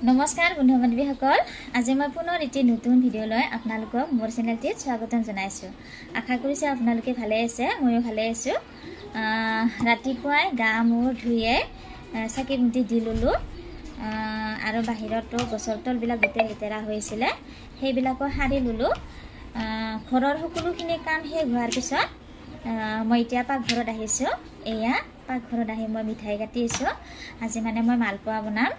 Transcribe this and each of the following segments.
নমস্কাৰ বন্ধু বান্ধৱীসকল আজি মই পুনৰ এটি নতুন ভিডিঅ' লৈ আপোনালোকক মোৰ চেনেলটিত স্বাগতম জনাইছোঁ আশা কৰিছোঁ আপোনালোকে ভালে আছে ময়ো ভালে আছোঁ ৰাতিপুৱাই গা মূৰ ধুইয়ে চাকি বন্তি দি ললোঁ আৰু বাহিৰতো গছৰ তলবিলাক গোটেই লেতেৰা হৈছিলে সেইবিলাকো সাৰি ললোঁ ঘৰৰ সকলোখিনি কাম শেষ হোৱাৰ পিছত মই এতিয়া পাকঘৰত আহিছোঁ এয়া পাকঘৰত আহি মই মিঠাই কাটি আছোঁ আজি মানে মই মালপোৱা বনাম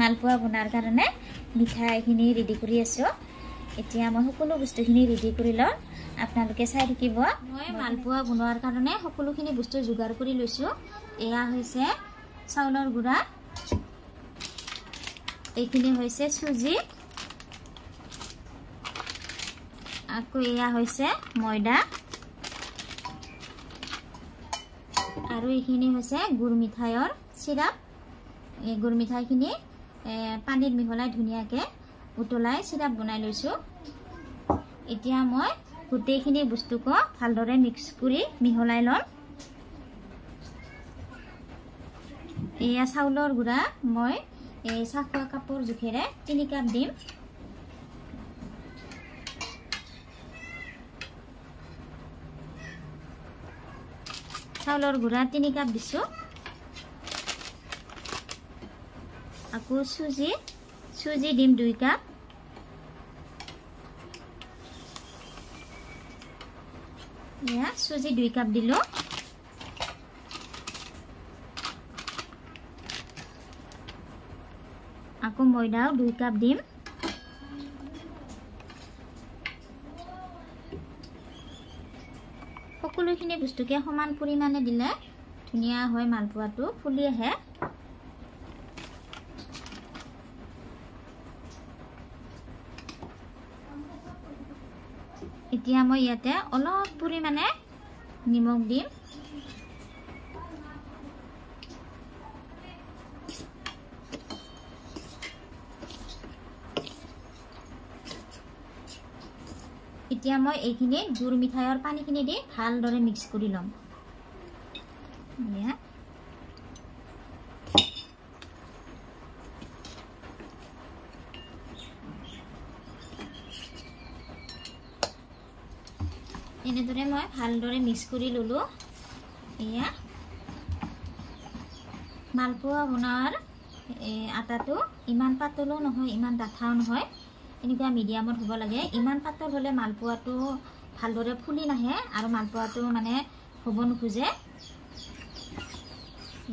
মালপোৱা বনাৰ কাৰণে মিঠাইখিনি ৰেডি কৰি আছোঁ এতিয়া মই সকলো বস্তুখিনি ৰেডি কৰি লওঁ আপোনালোকে চাই থাকিব মই মালপোৱা বনোৱাৰ কাৰণে সকলোখিনি বস্তু যোগাৰ কৰি লৈছোঁ এয়া হৈছে চাউলৰ গুড়া এইখিনি হৈছে চুজি আকৌ এয়া হৈছে ময়দা আৰু এইখিনি হৈছে গুড় মিঠাইৰ চিৰাপ এই গুড় মিঠাইখিনি পানীত মিহলাই ধুনীয়াকৈ উতলাই চিৰাপ বনাই লৈছোঁ এতিয়া মই গোটেইখিনি বস্তুকো ভালদৰে মিক্স কৰি মিহলাই ল'ম এয়া চাউলৰ গুড়া মই এই চাহ খোৱা কাপৰ জোখেৰে 3 কাপ দিম চাউলৰ গুড়া 3 কাপ দিছোঁ আকৌ চুজি দিম 2 কাপ ইয়া চুজি 2 কাপ দিলো আকৌ ময়দা 2 কাপ দিম সকলোখিনি বস্তুকে সমান পৰিমাণে দিলে ধুনীয়া হয় মালপোৱাটো ফুলি আহে এতিয়া মই ইয়াতে অলপ পৰিমাণে নিমখ দিম এতিয়া মই এইখিনি গুড় মিঠাইৰ পানীখিনি দি ভালদৰে মিক্স কৰি ল'ম এনেদৰে মই ভালদৰে মিক্স কৰি ললোঁ এয়া মালপোৱা বনোৱাৰ আটাটো ইমান পাতলো নহয় ইমান ডাঠাও নহয় এনেকুৱা মিডিয়ামত হ'ব লাগে ইমান পাতল হ'লে মালপোৱাটো ভালদৰে ফুলি নাহে আৰু মালপোৱাটো মানে হ'ব নোখোজে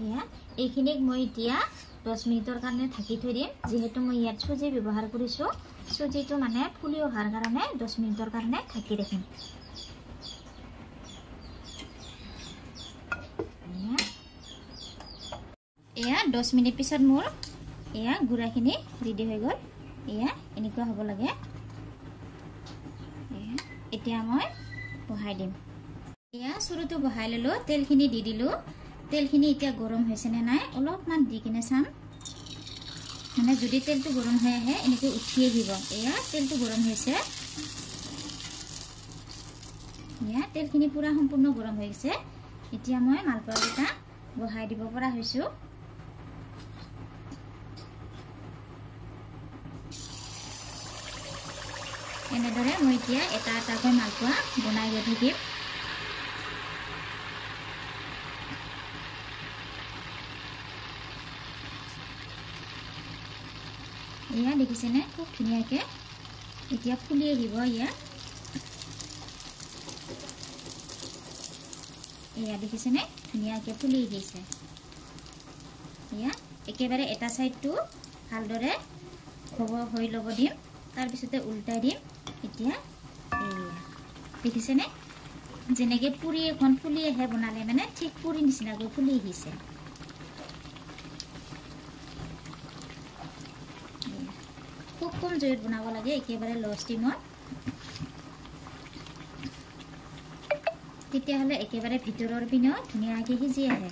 এয়া এইখিনিক মই এতিয়া 10 মিনিটৰ কাৰণে ঢাকি থৈ দিম যিহেতু মই ইয়াত চুজি ব্যৱহাৰ কৰিছোঁ চুজিটো মানে ফুলি অহাৰ কাৰণে 10 মিনিটৰ কাৰণে ঢাকি ৰাখিম এয়া 10 মিনিট পিছত মোৰ এয়া গুড়াখিনি ৰেডি হৈ গ'ল এয়া এনেকুৱা হ'ব লাগে এতিয়া মই বহাই দিম এয়া চুৰুটো বহাই ললোঁ তেলখিনি দি দিলোঁ তেলখিনি এতিয়া গৰম হৈছে নে নাই অলপমান দি কিনে চাম মানে যদি তেলটো গৰম হৈ আহে এনেকৈ উঠি আহিব এয়া তেলটো গৰম হৈছে এয়া তেলখিনি পুৰা সম্পূৰ্ণ গৰম হৈ গৈছে এতিয়া মই মালপোৱাকেইটা বহাই দিব পৰা হৈছোঁ এনেদৰে মই এতিয়া এটা এটাকৈ মালপোৱা বনাই গৈ থাকিম এয়া দেখিছেনে খুব ধুনীয়াকৈ এতিয়া ফুলি আহিব এয়া দেখিছেনে ধুনীয়াকৈ ফুলি আহিছে এয়া একেবাৰে এটা সাইডটো ভালদৰে হৈ ল'ব দিম তাৰ পিছতে উল্টাই দিম এতিয়া এয়া দেখিছেনে যেনেকৈ পুৰি এখন ফুলি আহে বনালে মানে ঠিক পুৰি নিচিনাকৈ ফুলি আহিছে খুব কম জুইত বনাব লাগে, একেবাৰে লো ষ্টিমত। তেতিয়াহ'লে একেবাৰে ভিতৰৰ পিনেও ধুনীয়াকৈ সিজি আহে।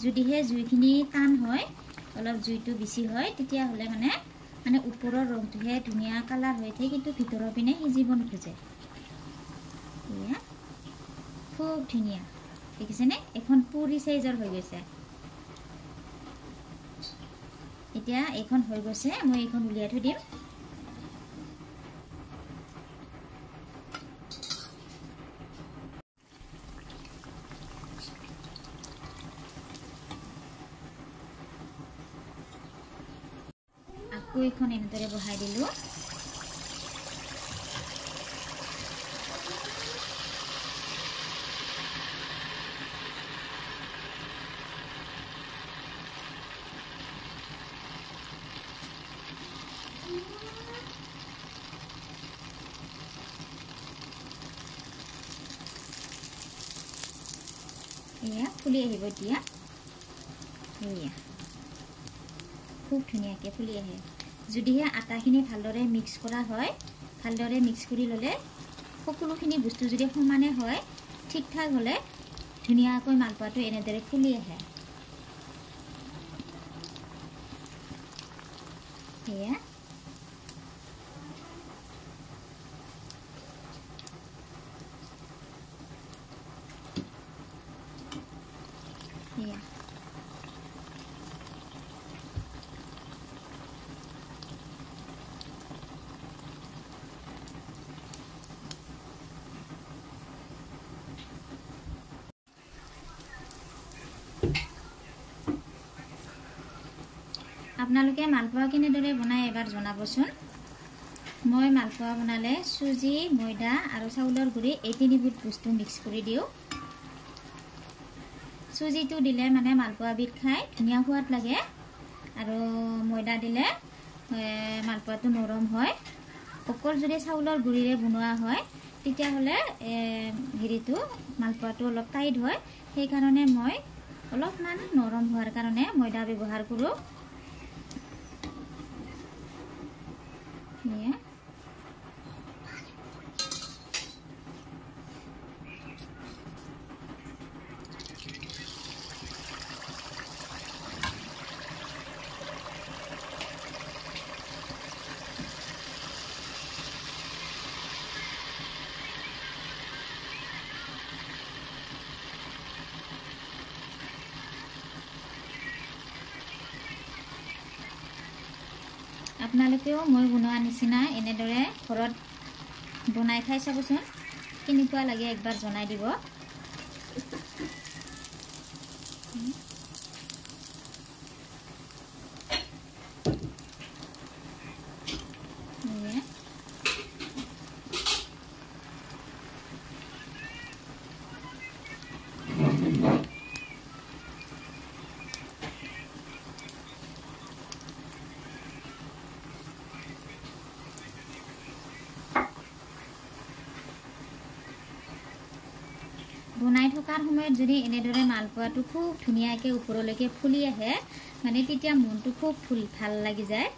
যদিহে জুইখিনি টান হয়, অলপ জুইটো বেছি হয়, তেতিয়াহ'লে মানে ওপৰৰ ৰংটোহে ধুনীয়া কালাৰ হৈ থাকে, কিন্তু ভিতৰৰ পিনে সিজিব নোখোজে। এয়া খুব ধুনীয়া দেখিছেনে? এখন পুৰি চাইজৰ হৈ গৈছে। এতিয়া এইখন হৈ গৈছে, মই এইখন উলিয়াই থৈ দিম। আকৌ এইখন এনেদৰে বহাই দিলোঁ। এয়া ফুলি আহিব এতিয়া। এয়া খুব ধুনীয়াকৈ ফুলি আহে। যদিহে আটাখিনি ভালদৰে মিক্স কৰা হয়, ভালদৰে মিক্স কৰি ল'লে সকলোখিনি বস্তু যদি সমানে হয়, ঠিক ঠাক হ'লে ধুনীয়াকৈ মালপোৱাটো এনেদৰে ফুলি আহে। এয়া এয়া আপোনালোকে মালপোৱা কেনেদৰে বনাই এবাৰ জনাবচোন। মই মালপোৱা বনালে চুজি, ময়দা আৰু চাউলৰ গুড়ি এই তিনিবিধ বস্তু মিক্স কৰি দিওঁ। চুজিটো দিলে মানে মালপোৱাবিধ খাই ধুনীয়া সোৱাদ লাগে, আৰু ময়দা দিলে মালপোৱাটো নৰম হয়। অকল যদি চাউলৰ গুড়িৰে বনোৱা হয়, তেতিয়াহ'লে মালপোৱাটো অলপ টাইট হয়। সেইকাৰণে মই অলপমান নৰম হোৱাৰ কাৰণে ময়দা ব্যৱহাৰ কৰোঁ। আপোনালোকেও মই বনোৱা নিচিনা এনেদৰে ঘৰত বনাই খাই চাবচোন, কেনেকুৱা লাগে একবাৰ জনাই দিব। বনাই থকাৰ সময়ত যদি এনেদৰে মালপোৱাটো খুব ধুনীয়াকৈ ওপৰলৈকে ফুলি আহে, মানে তেতিয়া মনটো খুব ভাল লাগি যায়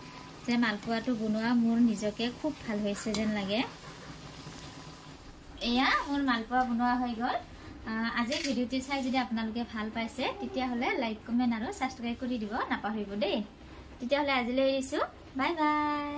যে মালপোৱাটো বনোৱা মোৰ নিজকে খুব ভাল হৈছে যেন লাগে। এয়া মোৰ মালপোৱা বনোৱা হৈ গ'ল। আজিৰ ভিডিঅ'টো চাই যদি আপোনালোকে ভাল পাইছে, তেতিয়াহ'লে লাইক, কমেণ্ট আৰু ছাবস্ক্ৰাইব কৰি দিব নাপাহৰিব দেই। তেতিয়াহ'লে আজিলৈ এৰিছোঁ। Bye bye.